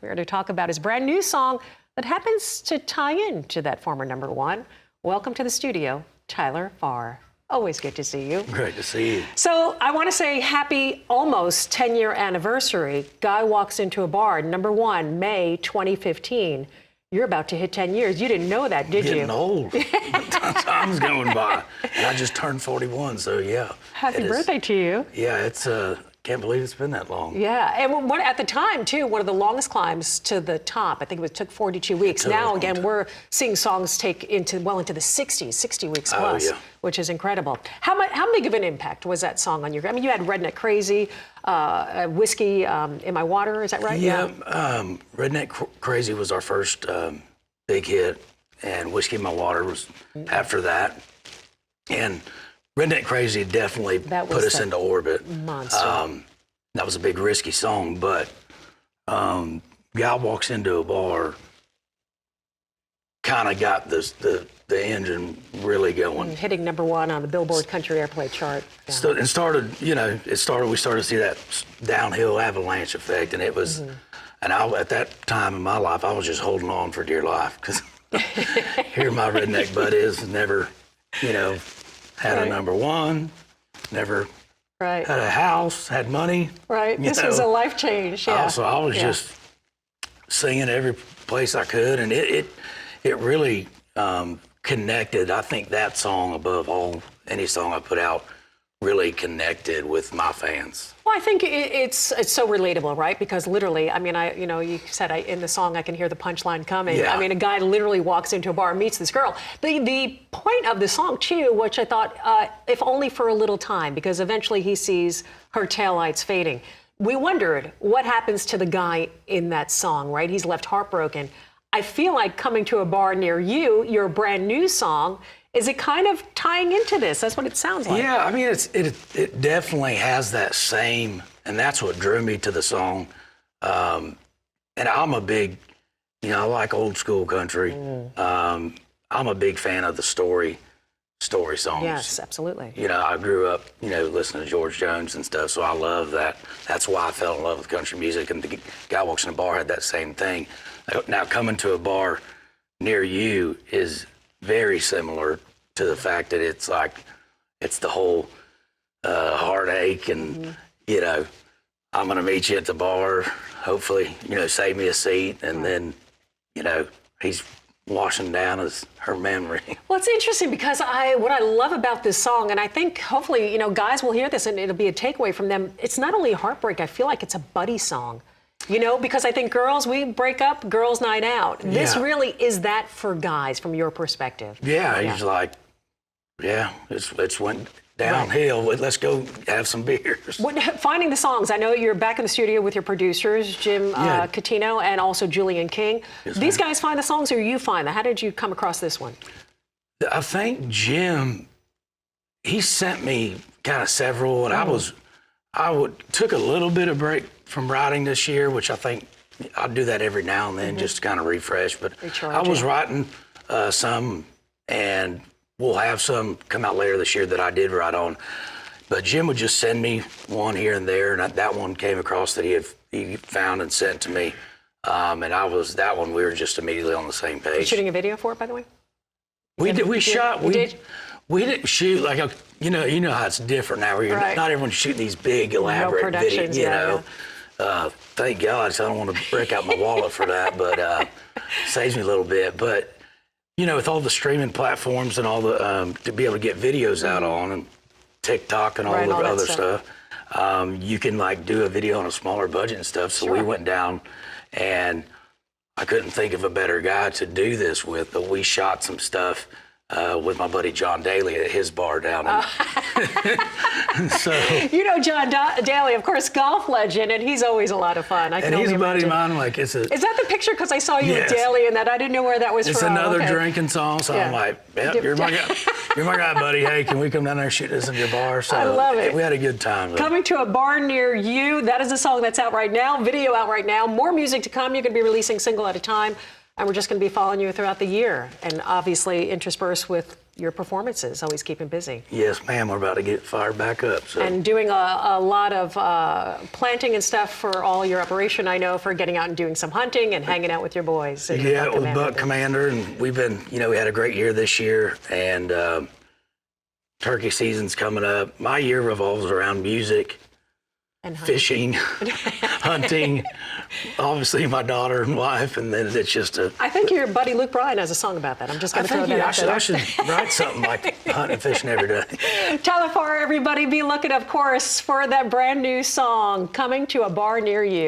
We're here to talk about his brand new song that happens to tie in to that former #1. Welcome to the studio, Tyler Farr. Always good to see you. Great to see you. So I want to say happy almost 10-year anniversary. Guy walks into a bar, #1, May 2015. You're about to hit 10 years. You didn't know that, did you? Getting old. Time's going by. And I just turned 41, so yeah. Happy birthday to you. Yeah, it's can't believe it's been that long. Yeah, and at the time, too, one of the longest climbs to the top. I think it took 42 weeks. Now, again, we're seeing songs take well into the 60s, 60 weeks plus, which is incredible. How big of an impact was that song on your? I mean, you had Redneck Crazy, Whiskey in My Water, is that right? Yeah, Redneck Crazy was our first big hit, and Whiskey in My Water was after that. And Redneck Crazy definitely put us into orbit. Monster. That was a big risky song, but guy walks into a bar, kind of got the engine really going. Hitting #1 on the Billboard Country Airplay chart. Yeah. We started to see that downhill avalanche effect, and it was, and at that time in my life, I was just holding on for dear life, because here my redneck butt is, never, had a #1, never had a house, had money. Right, this was a life change, yeah. So I was just singing every place I could, and it really connected. I think that song, above any song I put out, really connected with my fans. Well, I think it's so relatable, right? Because literally, I mean, you said in the song I can hear the punchline coming. Yeah. I mean, a guy literally walks into a bar and meets this girl. The point of the song, too, which I thought, if only for a little time, because eventually he sees her taillights fading. We wondered what happens to the guy in that song, right? He's left heartbroken. I feel like coming to a bar near you, your brand new song, is it kind of tying into this? That's what it sounds like. Yeah, I mean, it definitely has that same, and that's what drew me to the song. And I'm a big, I like old school country. I'm a big fan of the story songs. Yes, absolutely. I grew up, listening to George Jones and stuff, so I love that. That's why I fell in love with country music, and the guy walks in a bar had that same thing. Now, coming to a bar near you is very similar to the fact that it's the whole heartache, and I'm gonna meet you at the bar, hopefully save me a seat, and then he's washing down her memory. Well, it's interesting because what I love about this song, and I think hopefully guys will hear this and it'll be a takeaway from them. It's not only heartbreak. I feel like it's a buddy song. Because I think girls, we break up, girls' night out. This really is that for guys, from your perspective. Yeah, he's like, it's went downhill. Let's go have some beers. Finding the songs, I know you're back in the studio with your producers, Jim Catino and also Julian King. Yes, These guys find the songs, or you find them? How did you come across this one? I think Jim, he sent me kind of several, and I took a little bit of break from writing this year, which I think I do that every now and then just to kind of refresh. But I was writing some, and we'll have some come out later this year that I did write on. But Jim would just send me one here and there, and that one came across that he found and sent to me. And that one, we were just immediately on the same page. You shooting a video for it, by the way? We didn't shoot like you know how it's different now. Where not everyone's shooting these big elaborate videos. Thank God, so I don't want to break out my wallet for that, but saves me a little bit. But with all the streaming platforms and all the to be able to get videos out on, and TikTok and all the other stuff, you can do a video on a smaller budget and stuff. So we went down, and I couldn't think of a better guy to do this with, but we shot some stuff with my buddy John Daly at his bar down in. So, John Daly, of course, golf legend, and he's always a lot of fun. And he's a buddy of mine. Is that the picture? Because I saw you with Daly, and that I didn't know where that was from. It's another drinking song, so I'm like, you're my guy. You're my guy, buddy. Hey, can we come down there and shoot this in your bar? So I love it. We had a good time. Though. Coming to a bar near you. That is a song that's out right now, video out right now. More music to come. You're going to be releasing single at a time. And we're just going to be following you throughout the year, and obviously interspersed with your performances, always keeping busy. Yes, ma'am. We're about to get fired back up. So. And doing a lot of planting and stuff for all your operation, I know, for getting out and doing some hunting and hanging out with your boys. Yeah, with Buck Commander. And we've been, we had a great year this year. And turkey season's coming up. My year revolves around music, and fishing, hunting, obviously my daughter and wife, and then it's just a... I think your buddy Luke Bryan has a song about that. I'm just going to throw that out there. I should write something like hunting and fishing every day. Tyler Farr, everybody, be looking, of course, for that brand new song, Coming to a Bar Near You.